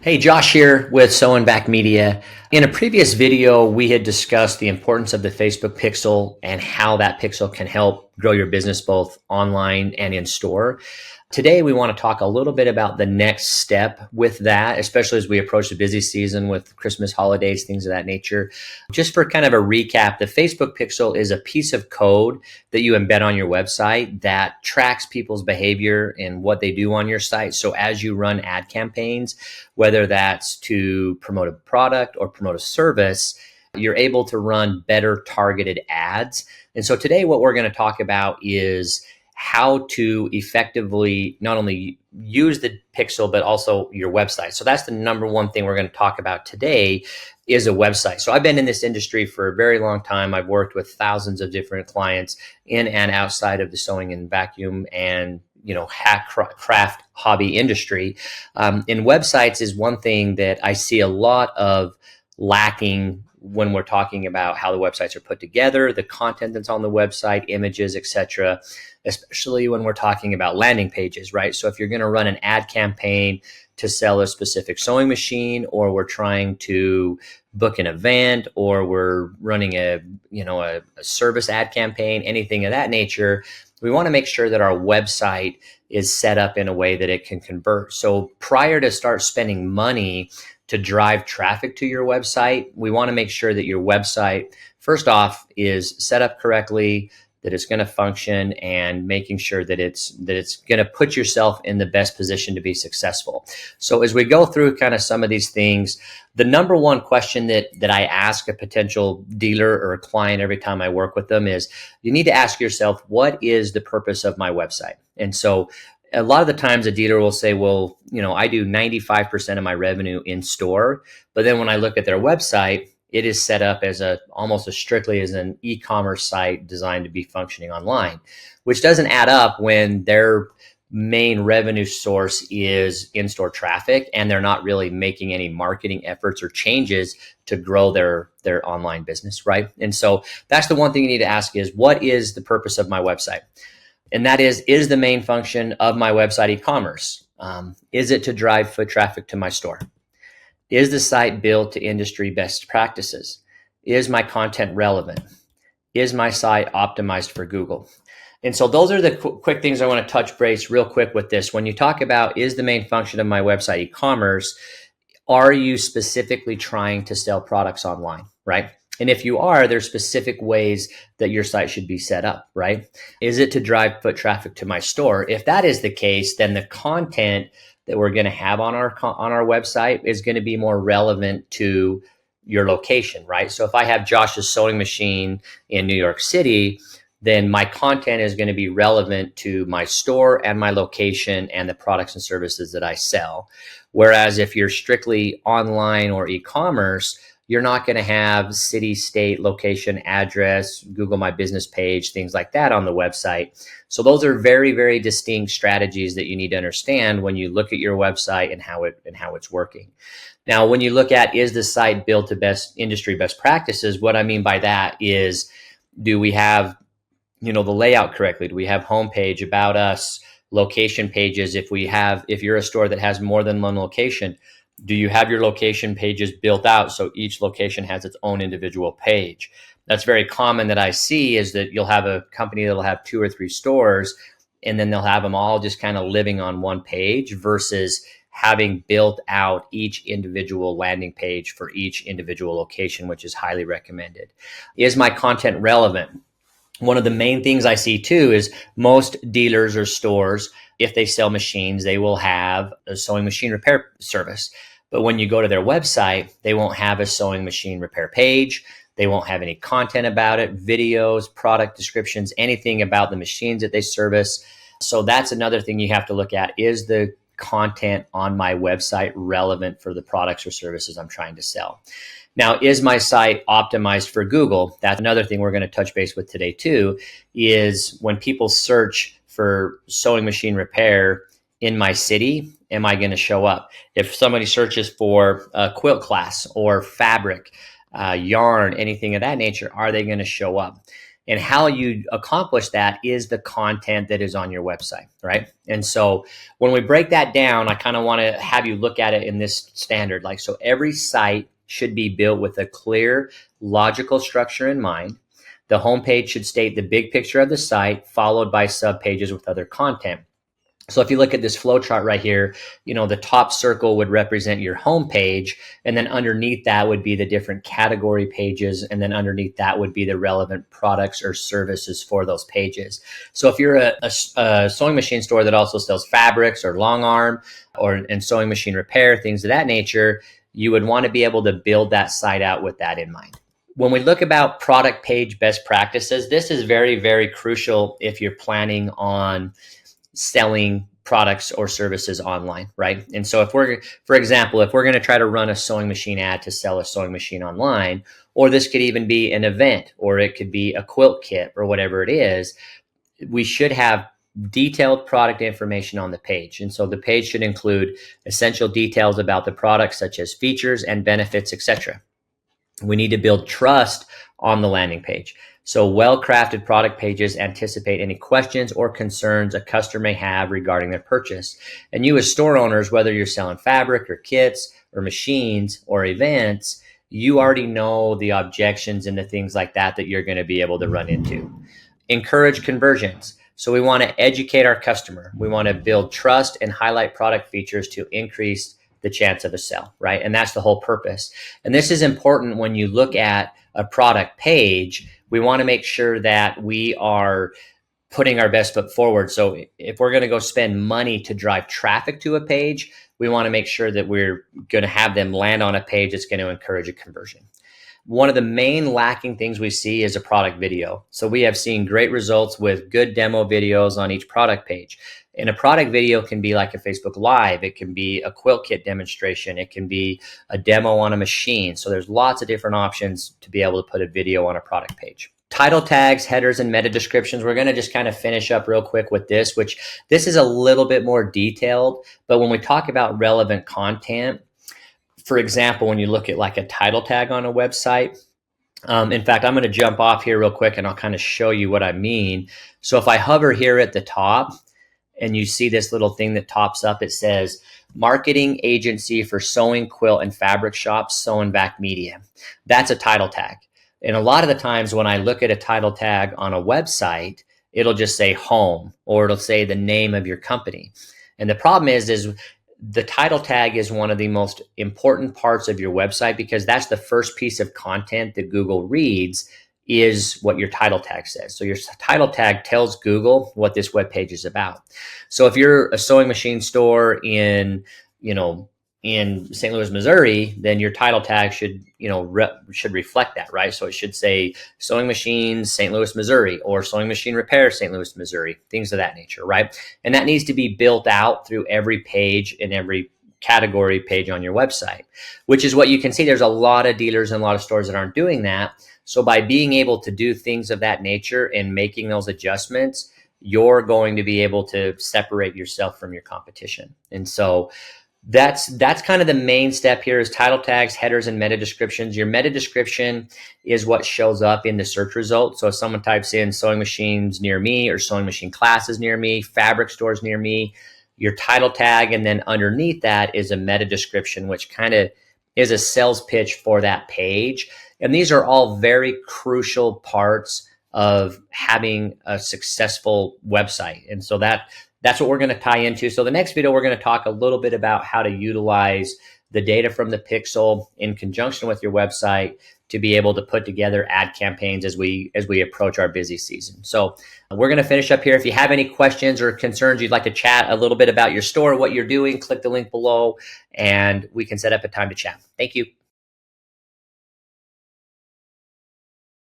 Hey, Josh here with Vac Media. In a previous video, we had discussed the importance of the Facebook pixel and how that pixel can help grow your business both online and in store. Today, we want to talk a little bit about the next step with that, especially as we approach the busy season with Christmas holidays, things of that nature. Just for kind of a recap, the Facebook pixel is a piece of code that you embed on your website that tracks people's behavior and what they do on your site. So as you run ad campaigns, whether that's to promote a product or promote a service, you're able to run better targeted ads. And so today, what we're going to talk about is how to effectively not only use the pixel, but also your website. So that's the number one thing we're going to talk about today is a website. So I've been in this industry for a very long time. I've worked with thousands of different clients in and outside of the sewing and vacuum and hat craft hobby industry. And websites is one thing that I see a lot of lacking when we're talking about how the websites are put together, the content that's on the website, images, etc., especially when we're talking about landing pages, right? So if you're going to run an ad campaign to sell a specific sewing machine, or we're trying to book an event, or we're running a service ad campaign, anything of that nature, we want to make sure that our website is set up in a way that it can convert. So prior to start spending money to drive traffic to your website, we want to make sure that your website, first off, is set up correctly, that it's going to function, and making sure that it's going to put yourself in the best position to be successful. So as we go through kind of some of these things, the number one question that I ask a potential dealer or a client every time I work with them is, you need to ask yourself, what is the purpose of my website? And so a lot of the times a dealer will say, well, I do 95% of my revenue in store, but then when I look at their website, it is set up as almost as strictly as an e-commerce site designed to be functioning online, which doesn't add up when their main revenue source is in-store traffic and they're not really making any marketing efforts or changes to grow their online business, right? And so that's the one thing you need to ask is, what is the purpose of my website? And that is the main function of my website e-commerce? Is it to drive foot traffic to my store? Is the site built to industry best practices? Is my content relevant? Is my site optimized for Google? And so those are the quick things I want to touch base real quick with this. When you talk about, is the main function of my website e-commerce, are you specifically trying to sell products online, right? And if you are, there's specific ways that your site should be set up, right? Is it to drive foot traffic to my store? If that is the case, then the content that we're going to have on our website is going to be more relevant to your location, right? So if I have Josh's sewing machine in New York City, then my content is going to be relevant to my store and my location and the products and services that I sell. Whereas if you're strictly online or e-commerce, you're not going to have city, state, location, address, Google My Business page, things like that on the website. So those are very, very distinct strategies that you need to understand when you look at your website and how it's working. Now, when you look at, is the site built to industry best practices? What I mean by that is, do we have the layout correctly? Do we have homepage, about us, location pages? If you're a store that has more than one location, do you have your location pages built out so each location has its own individual page? That's very common that I see, is that you'll have a company that'll have 2 or 3 stores, and then they'll have them all just kind of living on one page versus having built out each individual landing page for each individual location, which is highly recommended. Is my content relevant? One of the main things I see too is most dealers or stores, if they sell machines, they will have a sewing machine repair service. But when you go to their website, they won't have a sewing machine repair page. They won't have any content about it, videos, product descriptions, anything about the machines that they service. So that's another thing you have to look at. Is the content on my website relevant for the products or services I'm trying to sell? Now, is my site optimized for Google? That's another thing we're going to touch base with today too, is when people search for sewing machine repair in my city, am I going to show up? If somebody searches for a quilt class or fabric, yarn, anything of that nature, are they going to show up? And how you accomplish that is the content that is on your website, right? And so when we break that down, I kind of want to have you look at it in this standard. Like, so every site should be built with a clear, logical structure in mind. The homepage should state the big picture of the site, followed by subpages with other content. So if you look at this flow chart right here, the top circle would represent your home page, and then underneath that would be the different category pages, and then underneath that would be the relevant products or services for those pages. So if you're a sewing machine store that also sells fabrics or long arm and sewing machine repair, things of that nature, you would want to be able to build that site out with that in mind. When we look about product page best practices, this is very, very crucial if you're planning on selling products or services online, right? And so for example, if we're going to try to run a sewing machine ad to sell a sewing machine online, or this could even be an event, or it could be a quilt kit or whatever it is, we should have detailed product information on the page. And so the page should include essential details about the product, such as features and benefits, etc. We need to build trust on the landing page. So well-crafted product pages anticipate any questions or concerns a customer may have regarding their purchase. And you as store owners, whether you're selling fabric or kits or machines or events, you already know the objections and the things like that you're going to be able to run into. Encourage conversions. So we want to educate our customer. We want to build trust and highlight product features to increase the chance of a sale, right? And that's the whole purpose. And this is important when you look at a product page. We want to make sure that we are putting our best foot forward. So if we're going to go spend money to drive traffic to a page, we want to make sure that we're going to have them land on a page that's going to encourage a conversion. One of the main lacking things we see is a product video. So we have seen great results with good demo videos on each product page. And a product video can be like a Facebook Live. It can be a quilt kit demonstration. It can be a demo on a machine. So there's lots of different options to be able to put a video on a product page. Title tags, headers, and meta descriptions. We're going to just kind of finish up real quick with this, which this is a little bit more detailed. But when we talk about relevant content, for example, when you look at like a title tag on a website, in fact, I'm going to jump off here real quick and I'll kind of show you what I mean. So if I hover here at the top and you see this little thing that tops up, it says marketing agency for sewing, quilt, and fabric shops, Sew and Vac Media. That's a title tag. And a lot of the times when I look at a title tag on a website, it'll just say home, or it'll say the name of your company. And the problem is the title tag is one of the most important parts of your website, because that's the first piece of content that Google reads, is what your title tag says. So your title tag tells Google what this web page is about. So if you're a sewing machine store in St. Louis, Missouri, then your title tag should reflect that, right? So it should say sewing machines, St. Louis, Missouri, or sewing machine repair, St. Louis, Missouri, things of that nature, right? And that needs to be built out through every page and every category page on your website, which is what you can see. There's a lot of dealers and a lot of stores that aren't doing that. So by being able to do things of that nature and making those adjustments, you're going to be able to separate yourself from your competition. And so that's kind of the main step here, is title tags, headers, and meta descriptions. Your meta description is what shows up in the search results. So if someone types in sewing machines near me, or sewing machine classes near me, fabric stores near me, your title tag, and then underneath that is a meta description, which kind of is a sales pitch for that page. And these are all very crucial parts of having a successful website. And so that's what we're going to tie into. So the next video, we're going to talk a little bit about how to utilize the data from the pixel in conjunction with your website to be able to put together ad campaigns as we approach our busy season. So we're going to finish up here. If you have any questions or concerns, you'd like to chat a little bit about your store, what you're doing, click the link below, and we can set up a time to chat. Thank you.